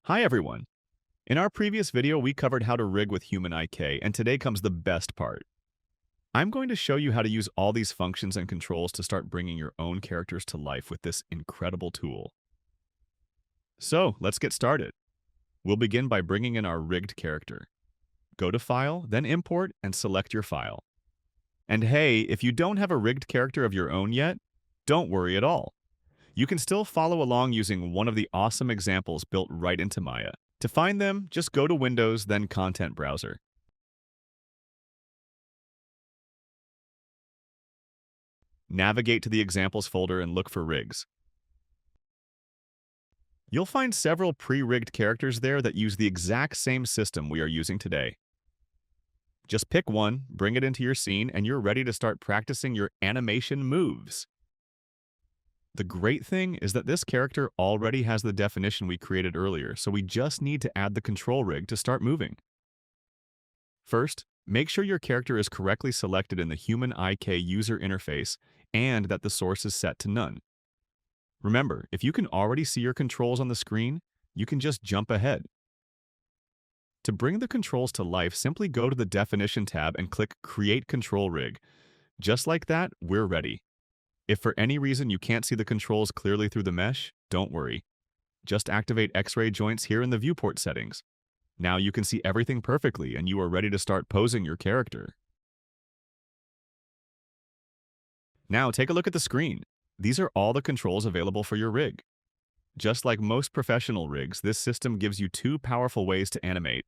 Hi everyone! In our previous video, we covered how to rig with HumanIK, and today comes the best part. I'm going to show you how to use all these functions and controls to start bringing your own characters to life with this incredible tool. So, let's get started. We'll begin by bringing in our rigged character. Go to File, then Import, and select your file. And hey, if you don't have a rigged character of your own yet, don't worry at all. You can still follow along using one of the awesome examples built right into Maya. To find them, just go to Windows, then Content Browser. Navigate to the Examples folder and look for rigs. You'll find several pre-rigged characters there that use the exact same system we are using today. Just pick one, bring it into your scene, and you're ready to start practicing your animation moves. The great thing is that this character already has the definition we created earlier, so we just need to add the control rig to start moving. First, make sure your character is correctly selected in the HumanIK user interface and that the source is set to none. Remember, if you can already see your controls on the screen, you can just jump ahead. To bring the controls to life, simply go to the Definition tab and click Create Control Rig. Just like that, we're ready. If for any reason you can't see the controls clearly through the mesh, don't worry. Just activate X-ray joints here in the viewport settings. Now you can see everything perfectly and you are ready to start posing your character. Now take a look at the screen. These are all the controls available for your rig. Just like most professional rigs, this system gives you two powerful ways to animate.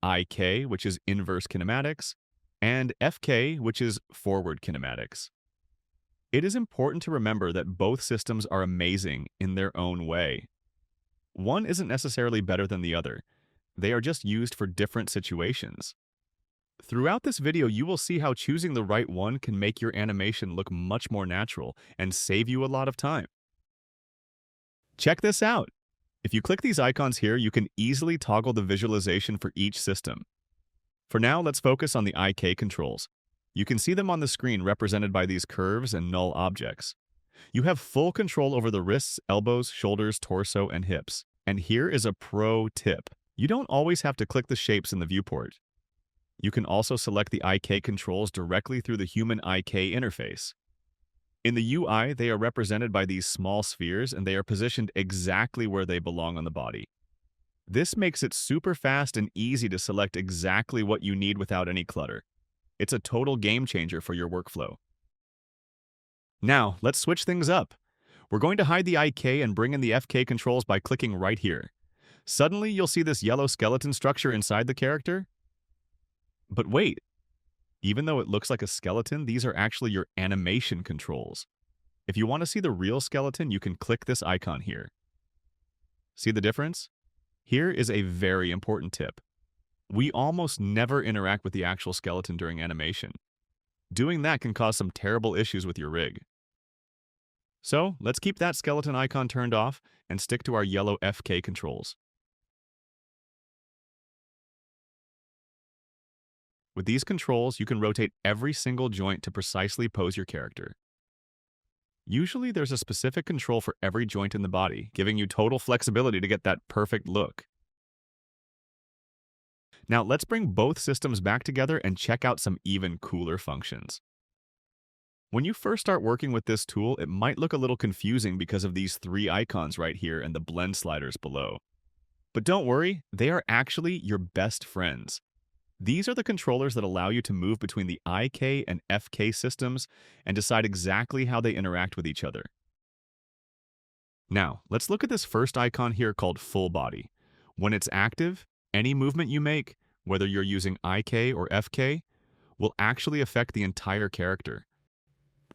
IK, which is inverse kinematics, and FK, which is forward kinematics. It is important to remember that both systems are amazing in their own way. One isn't necessarily better than the other. They are just used for different situations. Throughout this video, you will see how choosing the right one can make your animation look much more natural and save you a lot of time. Check this out! If you click these icons here, you can easily toggle the visualization for each system. For now, let's focus on the IK controls. You can see them on the screen represented by these curves and null objects. You have full control over the wrists, elbows, shoulders, torso, and hips. And here is a pro tip. You don't always have to click the shapes in the viewport. You can also select the IK controls directly through the HumanIK interface. In the UI, they are represented by these small spheres and they are positioned exactly where they belong on the body. This makes it super fast and easy to select exactly what you need without any clutter. It's a total game changer for your workflow. Now, let's switch things up. We're going to hide the IK and bring in the FK controls by clicking right here. Suddenly, you'll see this yellow skeleton structure inside the character. But wait, even though it looks like a skeleton, these are actually your animation controls. If you want to see the real skeleton, you can click this icon here. See the difference? Here is a very important tip. We almost never interact with the actual skeleton during animation. Doing that can cause some terrible issues with your rig. So, let's keep that skeleton icon turned off and stick to our yellow FK controls. With these controls, you can rotate every single joint to precisely pose your character. Usually, there's a specific control for every joint in the body, giving you total flexibility to get that perfect look. Now, let's bring both systems back together and check out some even cooler functions. When you first start working with this tool, it might look a little confusing because of these three icons right here and the blend sliders below. But don't worry, they are actually your best friends. These are the controllers that allow you to move between the IK and FK systems and decide exactly how they interact with each other. Now, let's look at this first icon here called Full Body. When it's active, any movement you make, whether you're using IK or FK, will actually affect the entire character.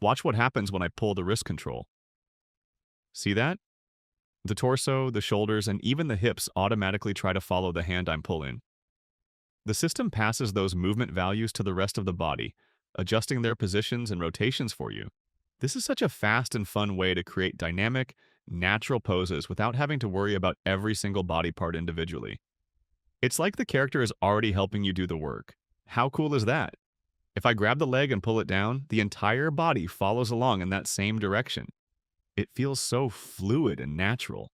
Watch what happens when I pull the wrist control. See that? The torso, the shoulders, and even the hips automatically try to follow the hand I'm pulling. The system passes those movement values to the rest of the body, adjusting their positions and rotations for you. This is such a fast and fun way to create dynamic, natural poses without having to worry about every single body part individually. It's like the character is already helping you do the work. How cool is that? If I grab the leg and pull it down, the entire body follows along in that same direction. It feels so fluid and natural.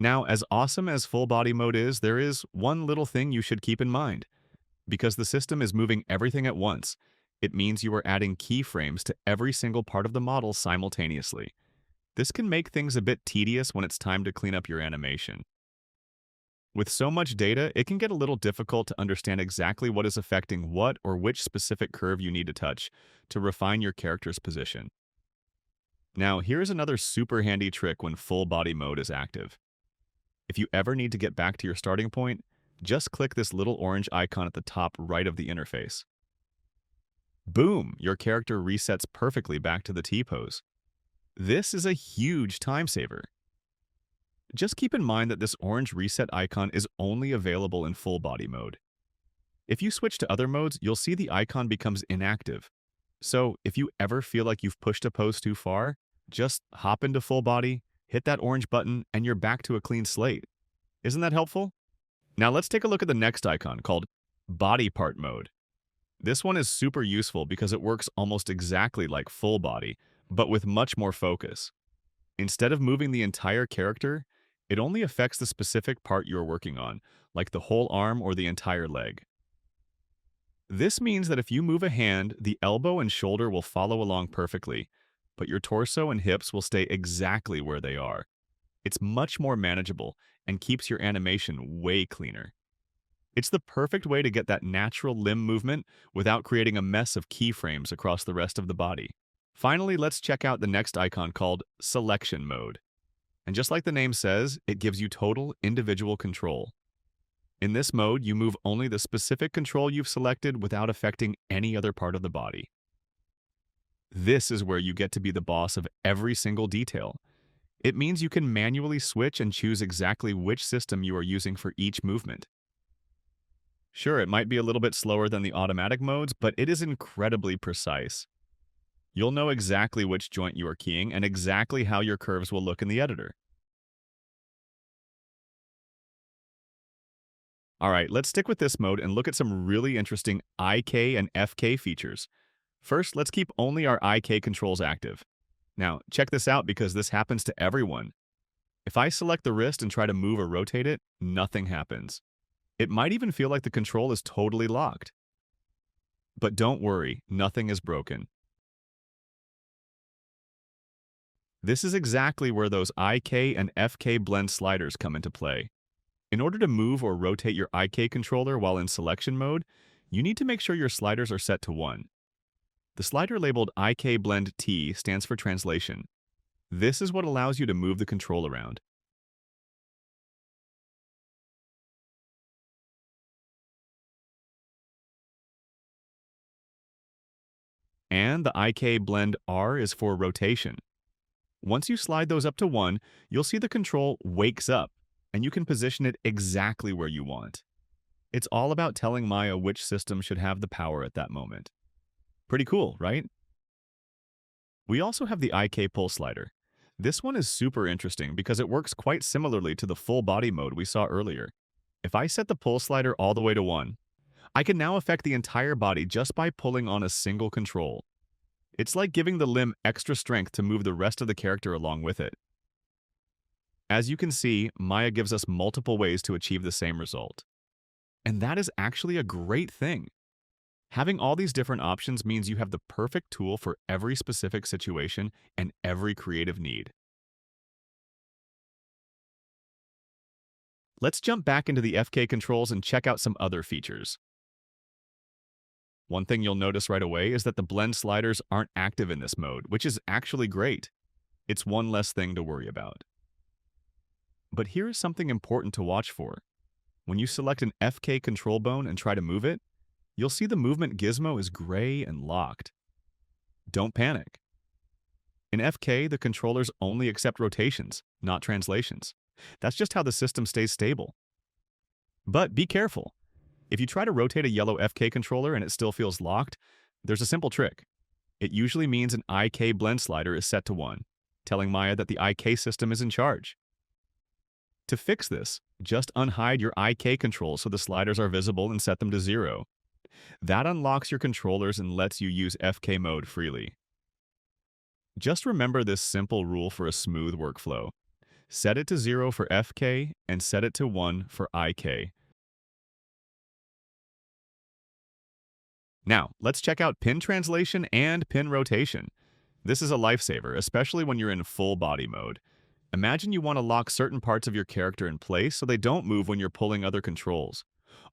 Now, as awesome as full body mode is, there is one little thing you should keep in mind. Because the system is moving everything at once, it means you are adding keyframes to every single part of the model simultaneously. This can make things a bit tedious when it's time to clean up your animation. With so much data, it can get a little difficult to understand exactly what is affecting what or which specific curve you need to touch to refine your character's position. Now, here's another super handy trick when full body mode is active. If you ever need to get back to your starting point, just click this little orange icon at the top right of the interface. Boom! Your character resets perfectly back to the T-pose. This is a huge time saver. Just keep in mind that this orange reset icon is only available in full body mode. If you switch to other modes, you'll see the icon becomes inactive. So if you ever feel like you've pushed a pose too far, just hop into full body, hit that orange button, and you're back to a clean slate. Isn't that helpful? Now let's take a look at the next icon called Body Part Mode. This one is super useful because it works almost exactly like full body, but with much more focus. Instead of moving the entire character, it only affects the specific part you're working on, like the whole arm or the entire leg. This means that if you move a hand, the elbow and shoulder will follow along perfectly, but your torso and hips will stay exactly where they are. It's much more manageable and keeps your animation way cleaner. It's the perfect way to get that natural limb movement without creating a mess of keyframes across the rest of the body. Finally, let's check out the next icon called Selection Mode. And just like the name says, it gives you total individual control. In this mode, you move only the specific control you've selected without affecting any other part of the body. This is where you get to be the boss of every single detail. It means you can manually switch and choose exactly which system you are using for each movement. Sure, it might be a little bit slower than the automatic modes, but it is incredibly precise. You'll know exactly which joint you are keying and exactly how your curves will look in the editor. Alright, let's stick with this mode and look at some really interesting IK and FK features. First, let's keep only our IK controls active. Now, check this out because this happens to everyone. If I select the wrist and try to move or rotate it, nothing happens. It might even feel like the control is totally locked. But don't worry, nothing is broken. This is exactly where those IK and FK blend sliders come into play. In order to move or rotate your IK controller while in selection mode, you need to make sure your sliders are set to 1. The slider labeled IK Blend T stands for translation. This is what allows you to move the control around. And the IK Blend R is for rotation. Once you slide those up to 1, you'll see the control wakes up, and you can position it exactly where you want. It's all about telling Maya which system should have the power at that moment. Pretty cool, right? We also have the IK Pull slider. This one is super interesting because it works quite similarly to the full body mode we saw earlier. If I set the pull slider all the way to 1, I can now affect the entire body just by pulling on a single control. It's like giving the limb extra strength to move the rest of the character along with it. As you can see, Maya gives us multiple ways to achieve the same result. And that is actually a great thing. Having all these different options means you have the perfect tool for every specific situation and every creative need. Let's jump back into the FK controls and check out some other features. One thing you'll notice right away is that the blend sliders aren't active in this mode, which is actually great. It's one less thing to worry about. But here is something important to watch for. When you select an FK control bone and try to move it, you'll see the movement gizmo is gray and locked. Don't panic. In FK, the controllers only accept rotations, not translations. That's just how the system stays stable. But be careful. If you try to rotate a yellow FK controller and it still feels locked, there's a simple trick. It usually means an IK blend slider is set to 1, telling Maya that the IK system is in charge. To fix this, just unhide your IK controls so the sliders are visible and set them to 0. That unlocks your controllers and lets you use FK mode freely. Just remember this simple rule for a smooth workflow. Set it to 0 for FK and set it to 1 for IK. Now, let's check out pin translation and pin rotation. This is a lifesaver, especially when you're in full body mode. Imagine you want to lock certain parts of your character in place so they don't move when you're pulling other controls.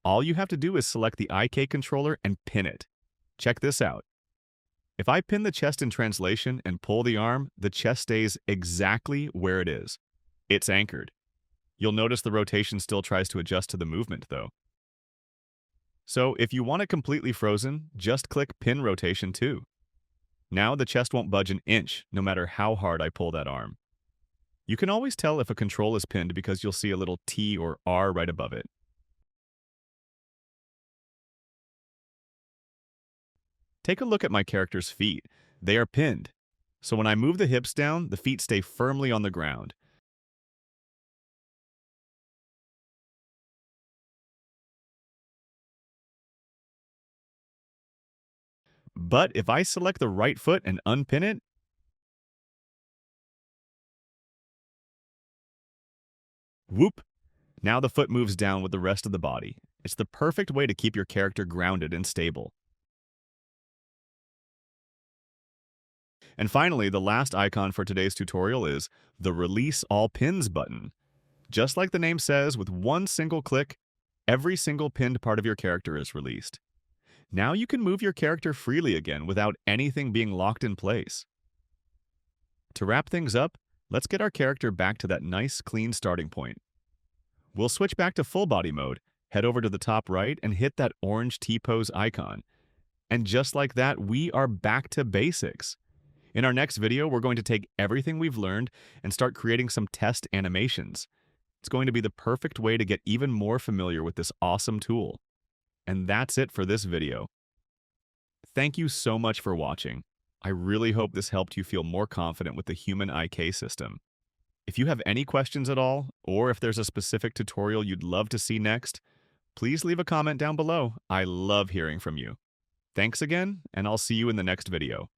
All you have to do is select the IK controller and pin it. Check this out. If I pin the chest in translation and pull the arm, the chest stays exactly where it is. It's anchored. You'll notice the rotation still tries to adjust to the movement, though. So if you want it completely frozen, just click Pin Rotation too. Now the chest won't budge an inch, no matter how hard I pull that arm. You can always tell if a control is pinned because you'll see a little T or R right above it. Take a look at my character's feet. They are pinned. So when I move the hips down, the feet stay firmly on the ground. But if I select the right foot and unpin it, whoop, now the foot moves down with the rest of the body. It's the perfect way to keep your character grounded and stable. And finally, the last icon for today's tutorial is the Release All Pins button. Just like the name says, with one single click, every single pinned part of your character is released. Now you can move your character freely again without anything being locked in place. To wrap things up, let's get our character back to that nice, clean starting point. We'll switch back to full body mode, head over to the top right, and hit that orange T-pose icon. And just like that, we are back to basics. In our next video, we're going to take everything we've learned and start creating some test animations. It's going to be the perfect way to get even more familiar with this awesome tool. And that's it for this video. Thank you so much for watching. I really hope this helped you feel more confident with the HumanIK system. If you have any questions at all, or if there's a specific tutorial you'd love to see next, please leave a comment down below. I love hearing from you. Thanks again, and I'll see you in the next video.